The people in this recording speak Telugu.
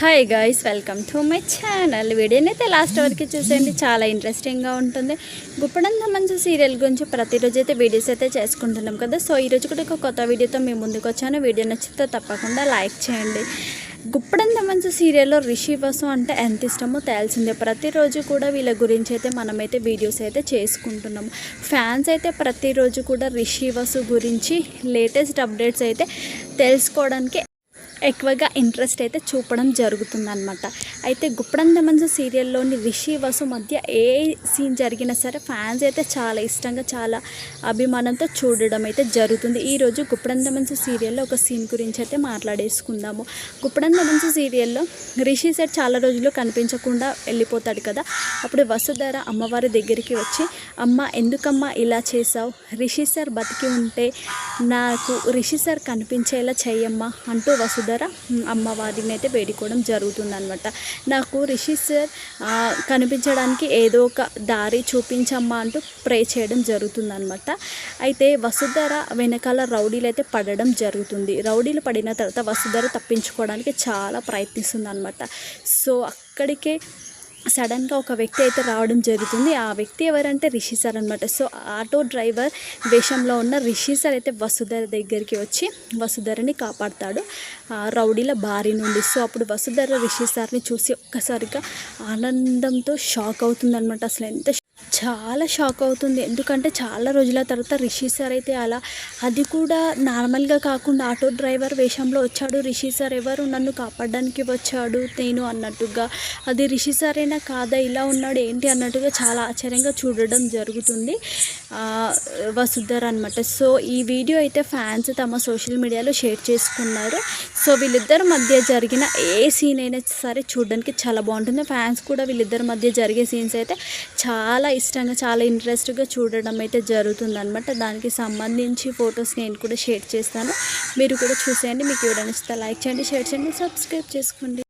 Hi guys, welcome to my channel. వీడియోని అయితే లాస్ట్ వరకు చూసేయండి, చాలా ఇంట్రెస్టింగ్గా ఉంటుంది. గుప్పడంత మంచి సీరియల్ గురించి ప్రతిరోజు అయితే వీడియోస్ అయితే చేసుకుంటున్నాం కదా. సో ఈరోజు కూడా ఒక కొత్త వీడియోతో మేము ముందుకు వచ్చాను. వీడియో నచ్చితే తప్పకుండా లైక్ చేయండి. గుప్పడంత మంచి సీరియల్లో రిషి వసు అంటే ఎంత ఇష్టమో తెలిసిందే. ప్రతిరోజు కూడా వీళ్ళ గురించి అయితే మనమైతే వీడియోస్ అయితే చేసుకుంటున్నాము. ఫ్యాన్స్ అయితే ప్రతిరోజు కూడా రిషి వసు గురించి లేటెస్ట్ అప్డేట్స్ అయితే తెలుసుకోవడానికి ఎక్కువగా ఇంట్రెస్ట్ అయితే చూపడం జరుగుతుందన్నమాట. అయితే గుప్పడంత మంచి సీరియల్లోని రిషి వసు మధ్య ఏ సీన్ జరిగినా సరే ఫ్యాన్స్ అయితే చాలా ఇష్టంగా, చాలా అభిమానంతో చూడడం అయితే జరుగుతుంది. ఈరోజు గుప్పడంత మంచి సీరియల్లో ఒక సీన్ గురించి అయితే మాట్లాడేసుకుందాము. గుప్పడంత మంచి సీరియల్లో రిషి సార్ చాలా రోజులు కనిపించకుండా వెళ్ళిపోతాడు కదా. అప్పుడు వసుధర అమ్మవారి దగ్గరికి వచ్చి, అమ్మ ఎందుకమ్మా ఇలా చేసావు, రిషి సార్ బతికి ఉంటే నాకు రిషి సార్ కనిపించేలా చెయ్యమ్మా అంటూ వసుధర అమ్మవారిని అయితే వేడుకోవడం జరుగుతుందన్నమాట. నాకు రిషి సార్ కనిపించడానికి ఏదో ఒక దారి చూపించమ్మా అంటూ ప్రే చేయడం జరుగుతుందన్నమాట. అయితే వసుధర వెనకాల రౌడీలు అయితే పడడం జరుగుతుంది. రౌడీలు పడిన తర్వాత వసుధర తప్పించుకోవడానికి చాలా ప్రయత్నిస్తుంది అనమాట. సో అక్కడికే సడన్గా ఒక వ్యక్తి అయితే రావడం జరుగుతుంది. ఆ వ్యక్తి ఎవరంటే రిషి సార్ అనమాట. సో ఆటో డ్రైవర్ వేషంలో ఉన్న రిషి సార్ అయితే వసుధర దగ్గరికి వచ్చి వసుధరని కాపాడుతాడు రౌడీల బారి నుండి. సో అప్పుడు వసుధర రిషి సార్ని చూసి ఒక్కసారిగా ఆనందంతో షాక్ అవుతుంది అనమాట. అసలు ఎంత చాలా షాక్ అవుతుంది. ఎందుకంటే చాలా రోజుల తర్వాత రిషి సార్ అయితే అలా, అది కూడా నార్మల్గా కాకుండా ఆటో డ్రైవర్ వేషంలో వచ్చాడు. రిషి సార్ ఎవరు, నన్ను కాపాడడానికి వచ్చాడు నేను అన్నట్టుగా, అది రిషి సారేనా కాదా, ఇలా ఉన్నాడు ఏంటి అన్నట్టుగా చాలా ఆశ్చర్యంగా చూడడం జరుగుతుంది వసుధర అనమాట. సో ఈ వీడియో అయితే ఫ్యాన్స్ తమ సోషల్ మీడియాలో షేర్ చేసుకున్నారు. సో వీళ్ళిద్దరి మధ్య జరిగిన ఏ సీన్ అయినా సరే చూడడానికి చాలా బాగుంటుంది. ఫ్యాన్స్ కూడా వీళ్ళిద్దరి మధ్య జరిగే సీన్స్ అయితే చాలా ఇష్టంగా, చాలా ఇంట్రెస్ట్గా చూడడం అయితే జరుగుతుంది అనమాట. దానికి సంబంధించి ఫొటోస్ నేను కూడా షేర్ చేస్తాను, మీరు కూడా చూసేయండి. మీకు వీడియో నచ్చితే లైక్ చేయండి, షేర్ చేయండి, సబ్స్క్రైబ్ చేసుకోండి.